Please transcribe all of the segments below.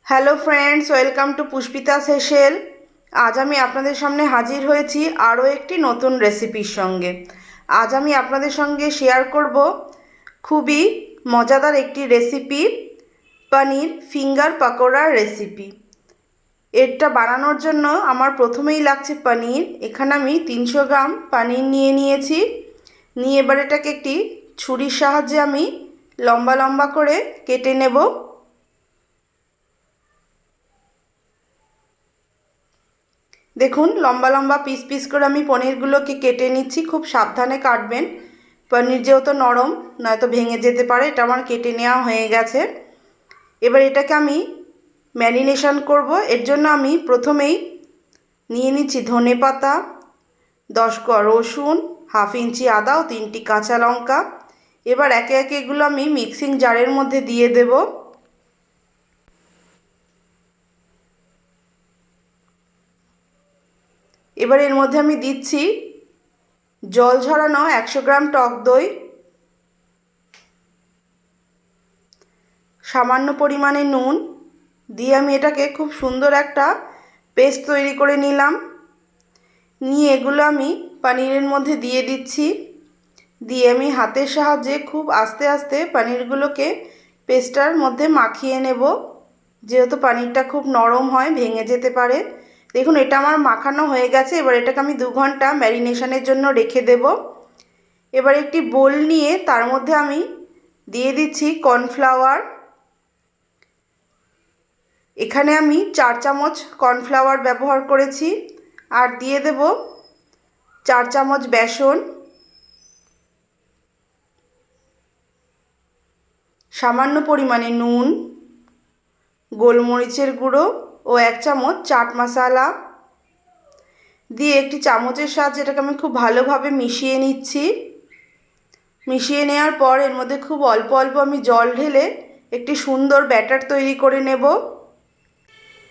Hello friends, welcome to Pushpita's হেসেল। আজ আমি আপনাদের সামনে হাজির হয়েছি আরও একটি নতুন রেসিপির সঙ্গে। আজ আমি আপনাদের সঙ্গে শেয়ার করব খুবই মজাদার একটি রেসিপি, পানির ফিঙ্গার পাকোড়ার রেসিপি। এটা বানানোর জন্য আমার প্রথমেই লাগছে পানির। এখানে আমি 300 গ্রাম পানির নিয়েছি। এবার এটাকে একটি ছুরির সাহায্যে আমি লম্বা লম্বা করে কেটে নেব। দেখুন, লম্বা লম্বা পিস পিস করে আমি পনিরগুলোকে কেটে নিচ্ছি। খুব সাবধানে কাটবেন, পনির যেহেতু নরম, নয়তো ভেঙে যেতে পারে। এটা আমার কেটে নেওয়া হয়ে গেছে। এবার এটাকে আমি ম্যারিনেশন করব। এর জন্য আমি প্রথমেই নিয়ে নিচ্ছি ধনে পাতা, 10 কোয়া রসুন, হাফ ইঞ্চি আদা ও 3টি কাঁচা লঙ্কা। এবার একে একে এগুলো আমি মিক্সিং জারের মধ্যে দিয়ে দেব। এবার এর মধ্যে আমি দিচ্ছি জল ঝরানো 100 গ্রাম টক দই, সামান্য পরিমাণে নুন দিয়ে আমি এটাকে খুব সুন্দর একটা পেস্ট তৈরি করে নিলাম। এগুলো আমি পনিরের মধ্যে দিয়ে দিচ্ছি। দিয়ে আমি হাতের সাহায্যে খুব আস্তে আস্তে পনিরগুলোকে পেস্টটার মধ্যে মাখিয়ে নেব। যেহেতু পনিরটা খুব নরম হয়, ভেঙে যেতে পারে। দেখুন, এটা আমার মাখানো হয়ে গেছে। এবার এটাকে আমি 2 ঘন্টা ম্যারিনেশনের জন্য রেখে দেব। এবার একটি বোল নিয়ে তার মধ্যে আমি দিয়ে দিচ্ছি কর্নফ্লাওয়ার। এখানে আমি 4 চামচ কর্নফ্লাওয়ার ব্যবহার করেছি। আর দিয়ে দেব 4 চামচ বেসন, সামান্য পরিমাণে নুন, গোলমরিচের গুঁড়ো ও 1 চামচ চাট মশলা দিয়ে একটি চামচের সাহায্যে এটাকে আমি খুব ভালোভাবে মিশিয়ে নিচ্ছি। মিশিয়ে নেওয়ার পর এর মধ্যে খুব অল্প অল্প আমি জল ঢেলে একটি সুন্দর ব্যাটার তৈরি করে নেব।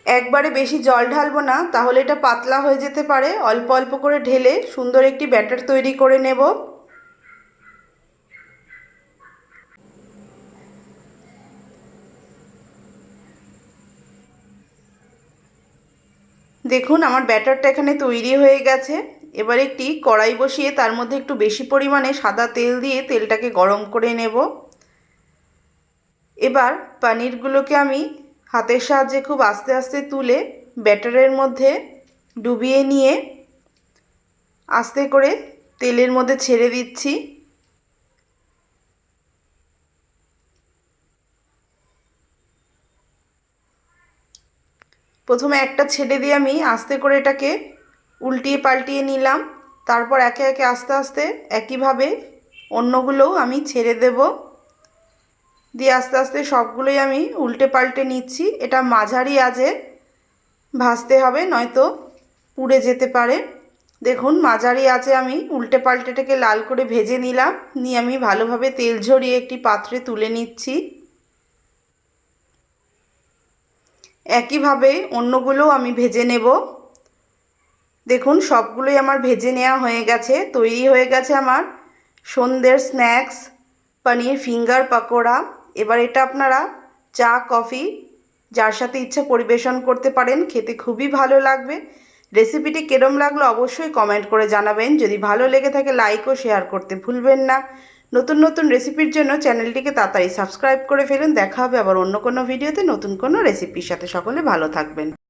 একবারে বেশি জল ঢালবো না, তাহলে এটা পাতলা হয়ে যেতে পারে। অল্প অল্প করে ঢেলে সুন্দর একটি ব্যাটার তৈরি করে নেব। দেখুন, আমার ব্যাটারটা এখানে তৈরি হয়ে গেছে। এবার একটি কড়াই বসিয়ে তার মধ্যে একটু বেশি পরিমাণে সাদা তেল দিয়ে তেলটাকে গরম করে নেব। এবার পনিরগুলোকে আমি হাতের সাহায্যে খুব আস্তে আস্তে তুলে ব্যাটারের মধ্যে ডুবিয়ে নিয়ে আস্তে করে তেলের মধ্যে ছেড়ে দিচ্ছি। প্রথমে একটা ছেড়ে দিয়ে আমি আস্তে করে এটাকে উল্টিয়ে পাল্টিয়ে নিলাম। তারপর একে একে আস্তে আস্তে একইভাবে অন্যগুলোও আমি ছেড়ে দেব। দিয়ে আস্তে আস্তে সবগুলোই আমি উল্টে পাল্টে নিচ্ছি। এটা মাঝারি আঁচে ভাজতে হবে, নয়তো পুড়ে যেতে পারে। দেখুন, মাঝারি আঁচে আমি উল্টে পাল্টেটাকে লাল করে ভেজে নিলাম। আমি ভালোভাবে তেল ঝরিয়ে একটি পাত্রে তুলে নিচ্ছি। একইভাবে অন্যগুলোও আমি ভেজে নেব। দেখুন, সবগুলোই আমার ভেজে নেওয়া হয়ে গেছে। তৈরি হয়ে গেছে আমার সন্ধ্যের স্ন্যাক্স পনির ফিঙ্গার পাকোড়া। এবার এটা আপনারা চা, কফি, যার সাথে ইচ্ছে পরিবেশন করতে পারেন। খেতে খুবই ভালো লাগবে। রেসিপিটি কেরম লাগলো অবশ্যই কমেন্ট করে জানাবেন। যদি ভালো লেগে থাকে লাইক ও শেয়ার করতে ভুলবেন না। নতুন নতুন রেসিপির জন্য চ্যানেলটিকে তাড়াতাড়ি সাবস্ক্রাইব করে ফেলুন। দেখা হবে আবার অন্য কোনো ভিডিওতে নতুন কোনো রেসিপির সাথে। সকলে ভালো থাকবেন।